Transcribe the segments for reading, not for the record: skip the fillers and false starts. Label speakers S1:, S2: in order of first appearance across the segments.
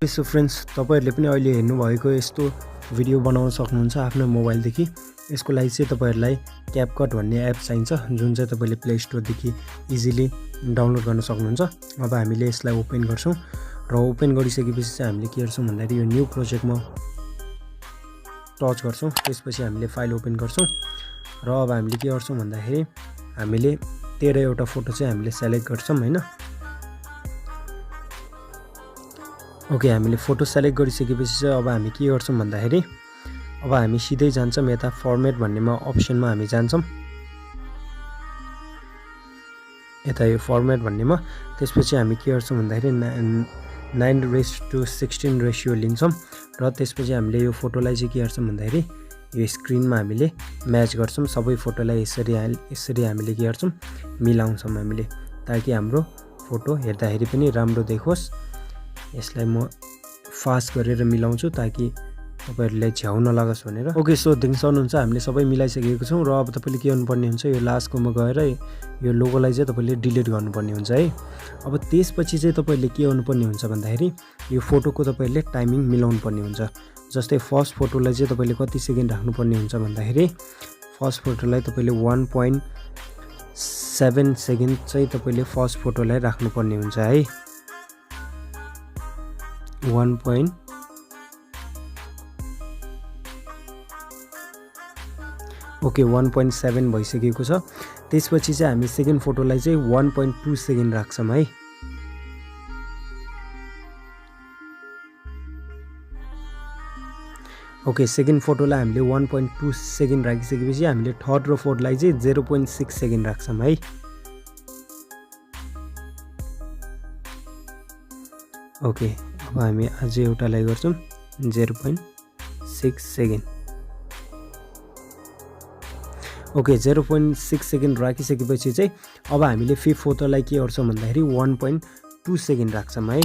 S1: So friends, तपाईहरुले पनि अहिले हेर्नु भएको यस्तो भिडियो बनाउन सक्नुहुन्छ आफ्नो मोबाइलदेखि। यसको लागि चाहिँ तपाईहरुलाई क्यापकट भन्ने एप चाहिन्छ, जुन चाहिँ तपाईले प्ले स्टोर देखि इजिली डाउनलोड गर्न सक्नुहुन्छ। अब हामीले यसलाई ओपन गर्छौं र ओपन गरिसकेपछि चाहिँ हामीले के गर्छौं भन्दाखेरि यो न्यू प्रोजेक्टमा टच गर्छौं। त्यसपछि हामीले फाइल ओपन गर्छौं र अब हामीले के गर्छौं भन्दाखेरि हामीले 13 वटा फोटो चाहिँ हामीले सिलेक्ट गर्छौं हैन। ओके, हामीले फोटो सिलेक्ट गरिसकेपछि चाहिँ अब हामी के गर्छौं भन्दाखेरि अब हामी सिधै जान्छौं यता फर्मेट भन्नेमा अप्सनमा हामी जान्छौं। यता यो फर्मेट भन्नेमा त्यसपछि हामी के गर्छौं भन्दाखेरि 9:16 रेशियो लिन्छौं र त्यसपछि हामीले यो फोटोलाई चाहिँ के गर्छौं भन्दाखेरि यो स्क्रिनमा हामीले म्याच गर्छौं। सबै फोटोलाई यसरी हामीले के गर्छौं मिलाउँछौं हामीले, ताकि हाम्रो फोटो हेर्दाखेरि पनि राम्रो देखोस्। यसलाई म फास्ट गरेर मिलाउँछु ताकि तपाईहरुले झ्याउ नलागोस् भनेर। ओके, सो देख्न सक्नुहुन्छ हामीले सबै मिलाइसकेको छौं र अब तपाईले के गर्नुपर्ने हुन्छ यो लास्टकोमा गएर यो लोगोलाई चाहिँ तपाईले डिलिट गर्नुपर्ने हुन्छ है। अब त्यसपछि चाहिँ तपाईले के गर्नुपर्ने हुन्छ भन्दाखेरि यो फोटोको तपाईले टाइमिङ मिलाउनु पर्ने हुन्छ। जस्तै फर्स्ट फोटोलाई चाहिँ तपाईले कति सेकेन्ड राख्नुपर्ने हुन्छ भन्दाखेरि फर्स्ट फोटोलाई तपाईले 1.7 सेकेन्ड चाहिँ तपाईले फर्स्ट फोटोलाई राख्नुपर्ने हुन्छ है। 1.7 भइसकेको छ। त्यसपछि चाहिँ हामी सेकेन्ड फोटोलाई चाहिँ 1.2 सेकेन्ड राख्छौं है। ओके, सेकेन्ड फोटोलाई हामीले 1.2 सेकेन्ड राखिसकेपछि हामीले थर्ड र फोर्थलाई चाहिँ 0.6 सेकेन्ड राख्छौं है। ओके, अब हामी अझै एउटालाई गर्छौं 0.6 सेकेन्ड। ओके, 0.6 सेकेन्ड राखिसकेपछि चाहिँ अब हामीले फिफ्थ फोटोलाई के गर्छौं भन्दाखेरि 1.2 सेकेन्ड राख्छौं है।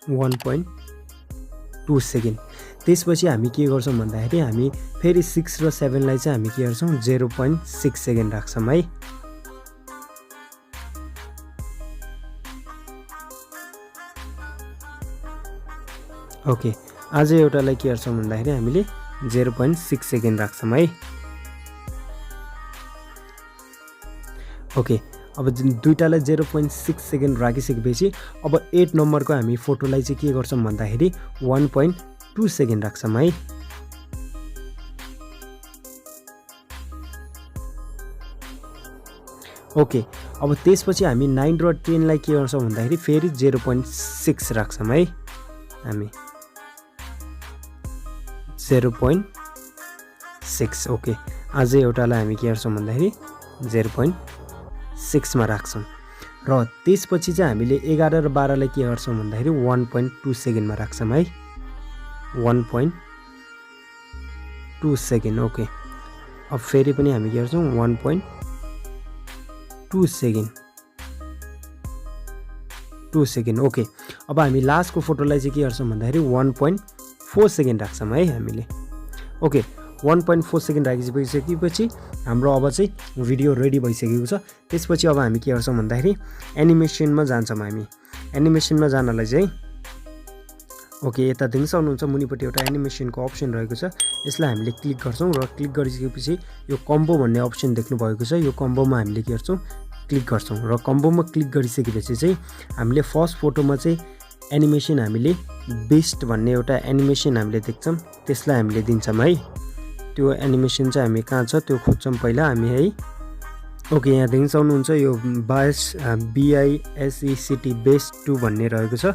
S1: 1.2 सेकेन्ड। त्यसपछि हामी के गर्छौं भन्दाखेरि हामी फेरि 6 र 7 लाई चाहिँ हामी के गर्छौं 0.6 सेकेन्ड राख्छौं है। ओके, आज एउटालाई के गर्छौं भन्दाखेरि हामीले 0.6 सेकेन्ड राख्छौं है। ओके, अब दुईटालाई 0.6 सेकेन्ड राखिसकेपछि अब 8 नम्बरको हामी फोटोलाई चाहिँ के गर्छौं भन्दाखेरि 1.2 सेकेन्ड राख्छौं है। ओके, अब त्यसपछि हामी 9 र 10 लाई के गर्छौं भन्दाखेरि फेरि 0.6 राख्छौं है हामी 0.6। ओके, आज एउटालाई हामी के गर्छौं भन्दाखेरि 0.6 मा राख्छौं र त्यसपछि चाहिँ हामीले 11 र 12 लाई के गर्छौं भन्दाखेरि 1.2 सेकेन्डमा राख्छौं है। 1.2 सेकेन्ड। ओके, अब फेरि पनि हामी के गर्छौं 1.2 सेकेन्ड। 2 सेकेन्ड। ओके, अब हामी लास्टको फोटोलाई चाहिँ के गर्छौं भन्दाखेरि 1.4 सेकेन्ड राख्छौं है हामीले। ओके, 1.4 सेकेन्ड राखिसकेपछि हाम्रो अब चाहिँ भिडियो रेडी भइसकेको छ। त्यसपछि अब हामी के गर्छौं भन्दाखेरि एनिमेसनमा जान्छौं हामी। एनिमेसनमा जानलाई चाहिँ ओके, यता देख्न सक्नुहुन्छ मुनिपट्टि एउटा एनिमेसनको अप्सन रहेको छ। यसलाई हामीले क्लिक गर्छौं र क्लिक गरिसकेपछि यो कम्बो भन्ने अप्सन देख्नु भएको छ। यो कम्बोमा हामीले के गर्छौं क्लिक गर्छौं र कम्बोमा क्लिक गरिसकेपछि चाहिँ हामीले फर्स्ट फोटोमा चाहिँ एनिमेसन हामीले बेस्ट भन्ने एउटा एनिमेसन हामीले देख्छौं, त्यसलाई हामीले दिन्छौं है। त्यो एनिमेसन चाहिँ हामी कहाँ छ त्यो खोज्छौं पहिला हामी है। ओके, यहाँ देख्न सक्नुहुन्छ यो BISECT बेस्ट 2 भन्ने रहेको छ।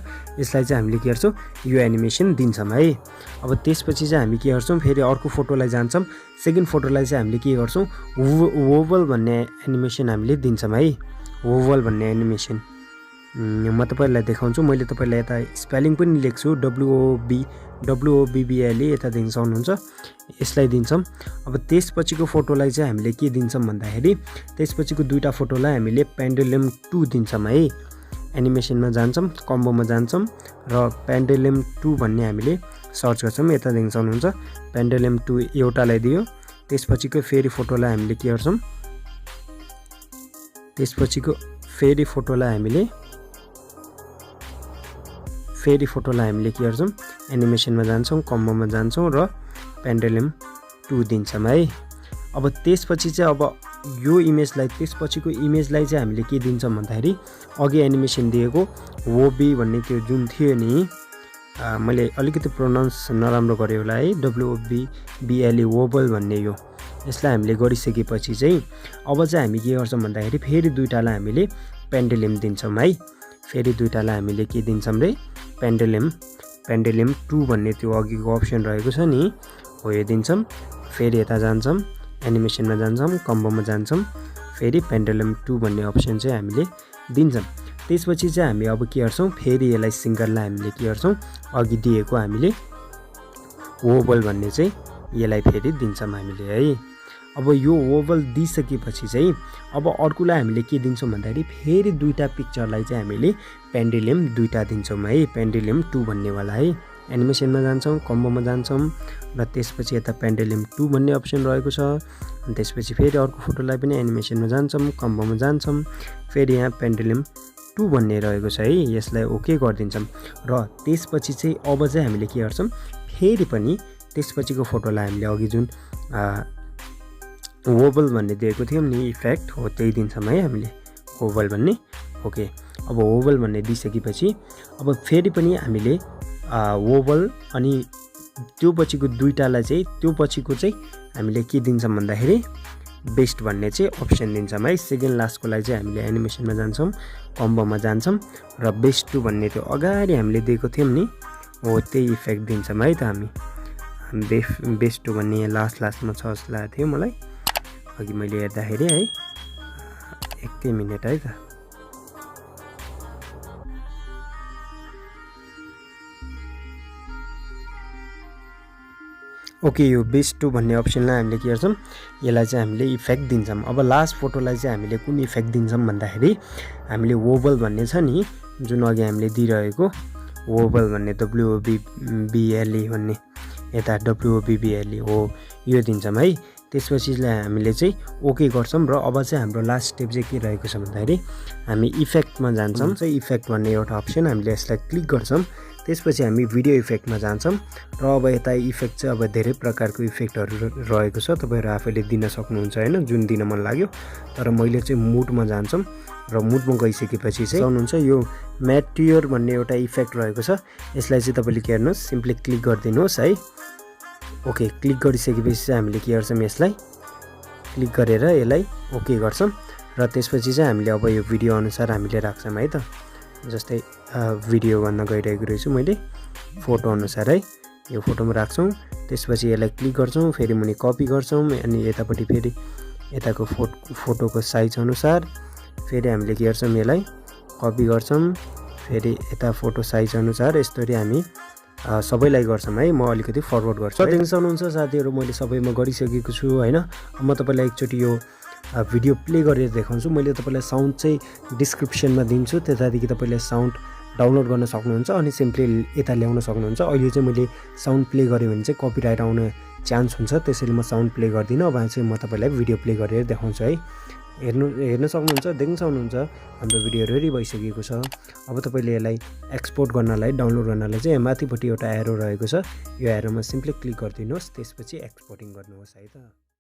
S1: यसलाई चाहिँ हामीले के गर्छौं यो एनिमेसन दिन्छौं है। अब त्यसपछि चाहिँ हामी के गर्छौं फेरि अर्को फोटोलाई जान्छौं। सेकेन्ड फोटोलाई चाहिँ हामीले के गर्छौं वोवल भन्ने एनिमेसन हामीले दिन्छौं है। वोवल भन्ने एनिमेसन म तपाईहरुलाई देखाउँछु। मैले तपाईहरुलाई यता स्पेलिङ पनि लेख्छु WOBBL यता देख्न सक्नुहुन्छ। यसलाई दिन्छौं। अब त्यसपछिको फोटोलाई चाहिँ हामीले के दिन्छौं भन्दाखेरि त्यसपछिको दुईटा फोटोलाई हामीले पेन्डुलम 2 दिन्छौं है। एनिमेसनमा जान्छौं, कम्बोमा जान्छौं र पेन्डुलम 2 भन्ने हामीले सर्च गर्छौं। यता देख्न सक्नुहुन्छ पेन्डुलम 2 एउटालाई दियो। त्यसपछिको फेरि फोटोलाई हामीले के गर्छौं त्यसपछिको फेरि फोटोलाई हामीले फेरि फोटोलाई हामीले के गर्छौँ एनिमेसनमा जान्छौँ, कम्बोमा जान्छौँ र पेन्डुलम 2 दिन्छौँ है। अब त्यसपछि चाहिँ अब यो इमेजलाई त्यसपछिको इमेजलाई चाहिँ हामीले के दिन्छौँ भन्दाखेरि अघि एनिमेसन दिएको वोबी भन्ने त्यो जुन थियो नि, मैले अलिकति प्रोनाउन्स नराम्रो गरेँ होला है, WOBBLE वोबल भन्ने यो यसलाई हामीले गरिसकेपछि चाहिँ अब चाहिँ हामी के गर्छौँ भन्दाखेरि फेरि दुईटालाई हामीले पेन्डुलम दिन्छौँ है। फेरि दुईटालाई हामीले के दिन्छौँ रे पेन्डुलम 2 भन्ने त्यो अघिको अप्सन रहेको छ नि हो यो दिन्छौँ। फेरि यता जान्छौँ एनिमेसनमा जान्छौँ, कम्बोमा जान्छौँ, फेरि पेन्डुलम 2 भन्ने अप्सन चाहिँ हामीले दिन्छौँ। त्यसपछि चाहिँ हामी अब के गर्छौँ फेरि यसलाई सिङ्गललाई हामीले के गर्छौँ अघि दिएको हामीले वोबल भन्ने चाहिँ यसलाई फेरि दिन्छौँ हामीले है। अब यो वोबल दिइसकेपछि चाहिँ अब अर्कोलाई हामीले के दिन्छौँ भन्दाखेरि फेरि दुईटा पिक्चरलाई चाहिँ हामीले पेन्डुलम 2टा दिन्छौँ है, पेन्डुलम 2 भन्नेवाला है। एनिमेसनमा जान्छौँ, कम्बोमा जान्छौँ र त्यसपछि यता पेन्डुलम 2 भन्ने अप्सन रहेको छ। अनि त्यसपछि फेरि अर्को फोटोलाई पनि एनिमेसनमा जान्छौँ, कम्बोमा जान्छौँ, फेरि यहाँ पेन्डुलम 2 भन्ने रहेको छ है, यसलाई ओके गरिदिन्छौँ। र त्यसपछि चाहिँ अब चाहिँ हामीले के गर्छौँ फेरि पनि त्यसपछिको फोटोलाई हामीले अघि जुन वोबल भन्ने दिएको थियौँ नि इफेक्ट हो त्यही दिन्छौँ है हामीले वोबल भन्ने। ओके, अब वोबल भन्ने दिइसकेपछि अब फेरि पनि हामीले वोबल अनि त्यो पछिको दुईटालाई चाहिँ त्यो पछिको चाहिँ हामीले के दिन्छौँ भन्दाखेरि बेस्ट भन्ने चाहिँ अप्सन दिन्छौँ है। सेकेन्ड लास्टकोलाई चाहिँ हामीले एनिमेसनमा जान्छौँ, कम्बोमा जान्छौँ र बेस्ट 2 भन्ने त्यो अगाडि हामीले दिएको थियौँ नि हो त्यही इफेक्ट दिन्छौँ है त हामी। बेस्ट 2 भन्ने लास्टमा छ जस्तो लागेको थियो मलाई अघि मैले हेर्दाखेरि है, एकै मिनट है त। ओके, यो बेस्ट 2 भन्ने अप्सनलाई हामीले के गर्छौँ यसलाई चाहिँ हामीले इफेक्ट दिन्छौँ। अब लास्ट फोटोलाई चाहिँ हामीले कुन इफेक्ट दिन्छौँ भन्दाखेरि हामीले वोबल भन्ने छ नि जुन अघि हामीले दिइरहेको वोबल भन्ने WOBBLE भन्ने यता WOBBLE हो यो दिन्छौँ है। त्यसपछिलाई हामीले चाहिँ ओके गर्छौँ र अब चाहिँ हाम्रो लास्ट स्टेप चाहिँ के रहेको छ भन्दाखेरि हामी इफेक्टमा जान्छौँ चाहिँ इफेक्ट भन्ने एउटा अप्सन हामीले यसलाई क्लिक गर्छौँ। त्यसपछि हामी भिडियो इफेक्टमा जान्छौँ र अब यता इफेक्ट चाहिँ अब धेरै प्रकारको इफेक्टहरू रहेको छ, तपाईँहरू आफैले दिन सक्नुहुन्छ होइन जुन दिन मन लाग्यो। तर मैले चाहिँ मुडमा जान्छौँ र मुडमा गइसकेपछि चाहिँ आउनुहुन्छ यो म्याटियर भन्ने एउटा इफेक्ट रहेको छ, यसलाई चाहिँ तपाईँले के गर्नुहोस् सिम्पली क्लिक गरिदिनुहोस् है। ओके, क्लिक गरिसकेपछि चाहिँ हामीले के गर्छौँ यसलाई क्लिक गरेर यसलाई ओके गर्छौँ र त्यसपछि चाहिँ हामीले अब यो भिडियो अनुसार हामीले राख्छौँ है त। जस्तै भिडियो भन्न गइरहेको रहेछु मैले फोटो अनुसार है, यो फोटोमा राख्छौँ। त्यसपछि यसलाई क्लिक गर्छौँ, फेरि मुनि कपी गर्छौँ अनि यतापट्टि फेरि यताको फोटोको साइज अनुसार फेरि हामीले के गर्छौँ यसलाई कपी गर्छौँ, फेरि यता फोटो साइज अनुसार यस्तरी हामी सबैलाई गर्छौँ है। म अलिकति फरवर्ड गर्छु। देख्न सक्नुहुन्छ साथीहरू मैले सबैमा गरिसकेको छु होइन। म तपाईँलाई एकचोटि यो भिडियो प्ले गरेर देखाउँछु। मैले तपाईँलाई साउन्ड चाहिँ डिस्क्रिप्सनमा दिन्छु, त्यतादेखि तपाईँले साउन्ड डाउनलोड गर्न सक्नुहुन्छ अनि सिम्पली यता ल्याउन सक्नुहुन्छ। अहिले चाहिँ मैले साउन्ड प्ले गरेँ भने चाहिँ कपिराइट आउने चान्स हुन्छ, त्यसैले म साउन्ड प्ले गर्दिनँ। अब चाहिँ म तपाईँलाई भिडियो प्ले गरेर देखाउँछु है। हेर्न सक्नुहुन्छ, देख्न सक्नुहुन्छ हाम्रो भिडियो रेडी भइसकेको छ। अब तपाईँले यसलाई एक्सपोर्ट गर्नलाई डाउनलोड गर्नलाई चाहिँ माथिपट्टि एउटा एरो रहेको छ, यो एरोमा सिम्पली क्लिक गरिदिनुहोस्, त्यसपछि एक्सपोर्टिङ गर्नुहोस् है त।